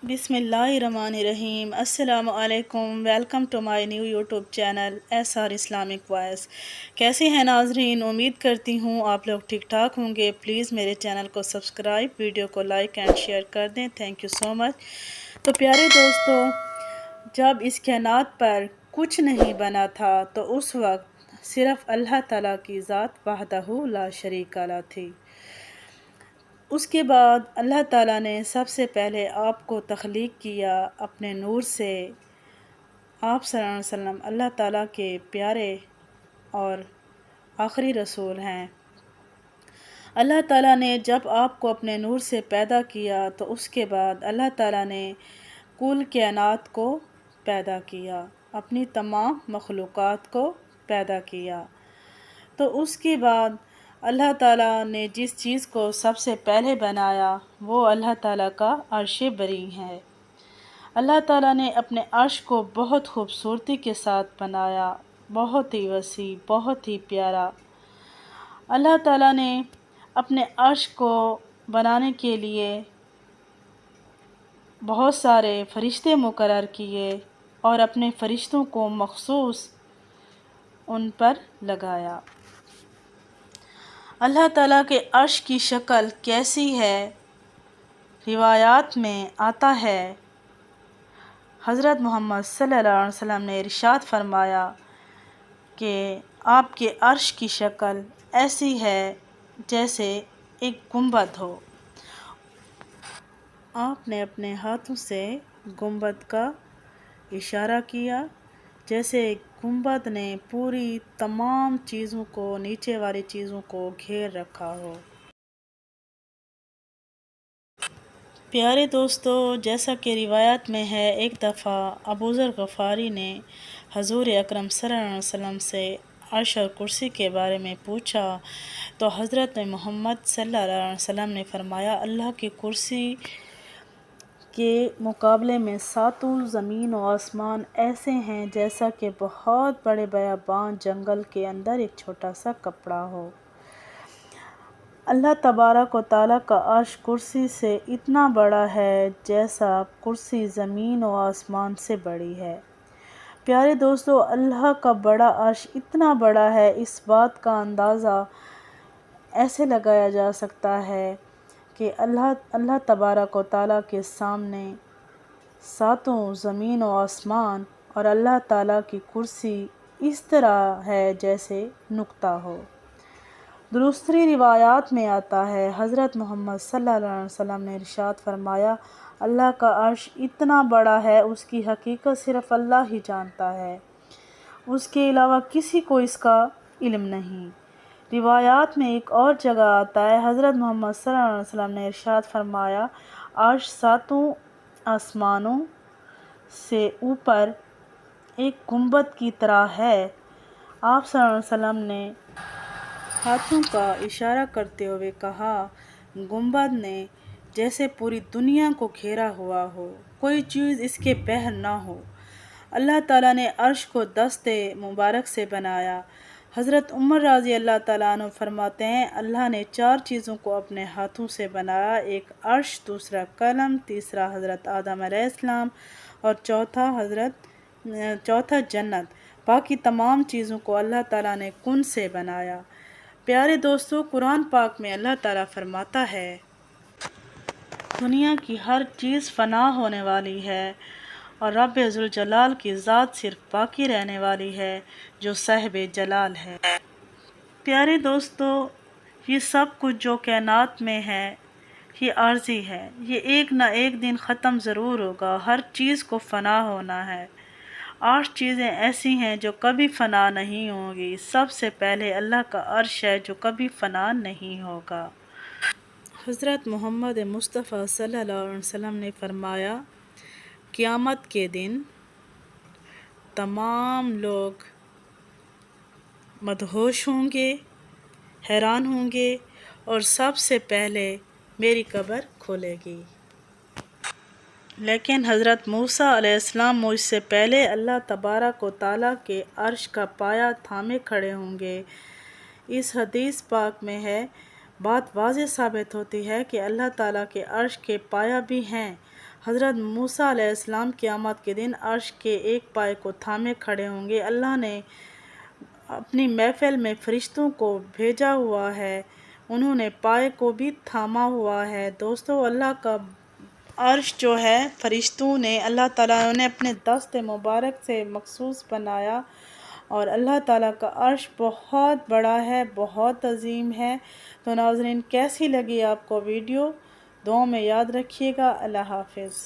बिस्मिल्लाहिर्रहमानिर्रहीम। अस्सलाम वालेकुम। Welcome to my new YouTube channel SR Islamic voice. कैसे हैं नाजरीन? उम्मीद करती हूँ आप लोग ठीक ठाक होंगे। प्लीज़ मेरे चैनल को सब्सक्राइब, वीडियो को लाइक एंड शेयर कर दें। Thank you so much. तो प्यारे दोस्तों, जब इस कायनात पर कुछ नहीं बना था तो उस वक्त सिर्फ़ अल्लाह ताला की ज़ात वहदहू ला शरीका ला थी। उसके बाद अल्लाह ताला ने सबसे पहले आपको तख्लीक किया अपने नूर से। आप सल्लल्लाहु अलैहि वसल्लम अल्लाह ताला के प्यारे और आखिरी रसूल हैं। अल्लाह ताला ने जब आपको अपने नूर से पैदा किया तो उसके बाद अल्लाह ताला ने कुल कायनात को पैदा किया, अपनी तमाम मखलूक़ात को पैदा किया। तो उसके बाद अल्लाह ताला ने जिस चीज़ को सबसे पहले बनाया वो अल्लाह ताला का अर्श बरी है। अल्लाह ताला ने अपने अर्श को बहुत खूबसूरती के साथ बनाया, बहुत ही वसी, बहुत ही प्यारा। अल्लाह ताला ने अपने अर्श को बनाने के लिए बहुत सारे फरिश्ते मुकर्रर किए और अपने फरिश्तों को मखसूस उन पर लगाया। अल्लाह ताला के अर्श की शक्ल कैसी है? रिवायात में आता है, हज़रत मोहम्मद सल्लल्लाहु अलैहि वसल्लम ने इरशाद फरमाया कि आपके अर्श की शक्ल ऐसी है जैसे एक गुंबद हो। आपने अपने हाथों से गुंबद का इशारा किया, जैसे गुंबद ने पूरी तमाम चीज़ों को, नीचे वाली चीज़ों को घेर रखा हो। प्यारे दोस्तों, जैसा कि रिवायत में है, एक दफ़ा अबू ज़र गफ़ारी ने हज़ूर अकरम सल्लल्लाहु अलैहि वसल्लम से अर्श और कुर्सी के बारे में पूछा तो हज़रत मोहम्मद सल्लल्लाहु अलैहि वसल्लम ने फरमाया, अल्लाह की कुर्सी के मुकाबले में सातों ज़मीन और आसमान ऐसे हैं जैसा कि बहुत बड़े बयाबान जंगल के अंदर एक छोटा सा कपड़ा हो। अल्लाह तबारक व तआला का अर्श कुर्सी से इतना बड़ा है जैसा कुर्सी ज़मीन और आसमान से बड़ी है। प्यारे दोस्तों, अल्लाह का बड़ा अर्श इतना बड़ा है, इस बात का अंदाज़ा ऐसे लगाया जा सकता है कि अल्लाह तबारक व तआला के सामने सातों ज़मीन और आसमान और अल्लाह ताला की कुर्सी इस तरह है जैसे नुक्ता हो। दूसरी रिवायात में आता है, हज़रत मोहम्मद सल्लल्लाहु अलैहि वसल्लम ने इरशाद फरमाया, अल्लाह का अर्श इतना बड़ा है, उसकी हकीकत सिर्फ़ अल्लाह ही जानता है, उसके अलावा किसी को इसका इल्म नहीं। रिवायात में एक और जगह आता है, हज़रत मोहम्मद सल्लल्लाहु अलैहि वसल्लम ने इरशाद फरमाया, अर्श सातों आसमानों से ऊपर एक गुंबद की तरह है। आप सल्लल्लाहु अलैहि वसल्लम ने हाथों का इशारा करते हुए कहा, गुंबद ने जैसे पूरी दुनिया को घेरा हुआ हो, कोई चीज़ इसके बहर ना हो। अल्लाह ताला ने अर्श को दस्ते मुबारक से बनाया। हज़रत उमर रज़ी अल्लाह ताला अन्हु फरमाते हैं, अल्लाह ने 4 चीज़ों को अपने हाथों से बनाया, एक अर्श, दूसरा कलम, तीसरा हज़रत आदम अलैहिस्सलाम और चौथा जन्नत। बाकी तमाम चीज़ों को अल्लाह ताला ने कुन से बनाया। प्यारे दोस्तों, कुरान पाक में अल्लाह ताला फरमाता है, दुनिया की हर चीज़ फ़ना होने वाली है और रब ज़ुल जलाल की ज़ात सिर्फ बाकी रहने वाली है जो साहिब जलाल है। प्यारे दोस्तों, ये सब कुछ जो कायनात में है ये आर्ज़ी है, ये एक ना एक दिन ख़त्म ज़रूर होगा, हर चीज़ को फ़ना होना है। 8 चीज़ें ऐसी हैं जो कभी फ़ना नहीं होंगी। सबसे पहले अल्लाह का अर्श है जो कभी फ़ना नहीं होगा। हज़रत मोहम्मद मुस्तफ़ा सल्लल्लाहु अलैहि वसल्लम ने फरमाया, क़यामत के दिन तमाम लोग मदहोश होंगे, हैरान होंगे और सबसे पहले मेरी कब्र खोलेगी। लेकिन हज़रत मूसा अलैहिस्सलाम मुझसे पहले अल्लाह तबारक व तआला के अर्श का पाया थामे खड़े होंगे। इस हदीस पाक में है, बात वाज़ेह साबित होती है कि अल्लाह ताला के अर्श के पाया भी हैं, حضرت موسیٰ علیہ السلام قیامت کے دن عرش کے ایک پائے کو تھامے کھڑے ہوں گے۔ اللہ نے اپنی محفل میں فرشتوں کو بھیجا ہوا ہے، انہوں نے پائے کو بھی تھاما ہوا ہے۔ دوستو، اللہ کا عرش جو ہے فرشتوں نے اللہ تعالیٰ نے اپنے دست مبارک سے مخصوص بنایا، اور اللہ تعالیٰ کا عرش بہت بڑا ہے، بہت عظیم ہے۔ تو ناظرین، کیسی لگی آپ کو ویڈیو؟ دعاؤں میں یاد رکھیے گا۔ اللہ حافظ۔